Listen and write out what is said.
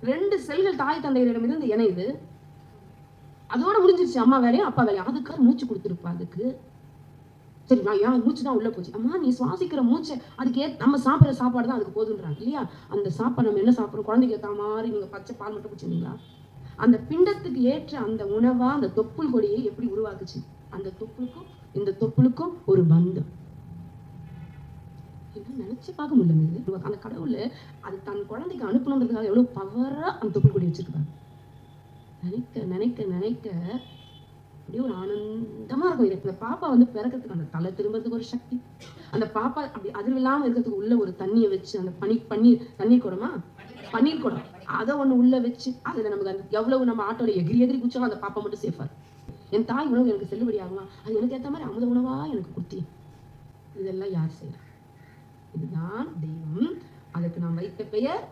2 செல்கள் தாய் தந்தையரிடமிருந்து இணையுது. அதோட முடிஞ்சிருச்சு அம்மா வேலையும் அப்பா வேலையும். அதுக்காக மூச்சு கொடுத்துருப்பா அதுக்கு. சரி நான் ஏன் மூச்சு தான் உள்ள போச்சு. அம்மா நீ சுவாசிக்கிற மூச்சை அதுக்கு நம்ம சாப்பிட்ற சாப்பாடு தான் அதுக்கு போதுன்றாங்க இல்லையா? அந்த சாப்பாடு நம்ம என்ன சாப்பிட்றோம்? குழந்தைக்கு ஏற்ற மாதிரி நீங்க பச்சை பால் மட்டும் குடிச்சிருந்தீங்களா? அந்த பிண்டத்துக்கு ஏற்ற அந்த உணவா அந்த தொப்புள் கொடியை எப்படி உருவாக்குச்சு? அந்த தொப்புளுக்கும் இந்த தொப்புளுக்கும் ஒரு பந்தம். நினைச்சு பார்க்க முடியல. அந்த கடவுள் அது தன் குழந்தைக்கு அனுப்பணுங்கிறதுக்காக எவ்வளவு பவரா அந்த தொப்புள் கொடி வச்சிருக்காங்க. நினைக்க நினைக்க நினைக்க அப்படியே ஒரு ஆனந்தமா இருக்கும். இந்த பாப்பா வந்து பிறக்கிறதுக்கு அந்த தலை திரும்பறதுக்கு ஒரு சக்தி, அந்த பாப்பா அப்படி அதிர்வு இல்லாம இருக்கிறதுக்கு உள்ள ஒரு தண்ணியை வச்சு அந்த தண்ணீர் குடமா பன்னீர் குடம் அதை ஒண்ணு உள்ள வச்சு அதுல நமக்கு அந்த எவ்வளவு நம்ம ஆட்டோட எகிரி எகிரி குச்சாலும் அந்த பாப்பா மட்டும் சேஃபா இருக்கும். என் தாய் உணவு எனக்கு செல்லுபடி ஆகுமா? அது எனக்கு ஏற்ற மாதிரி அமுத உணவா எனக்கு கொடுத்தி. இதெல்லாம் யார் செய்யறா? இதுதான் தெய்வம். அதுக்கு நாம் வைத்த பெயர்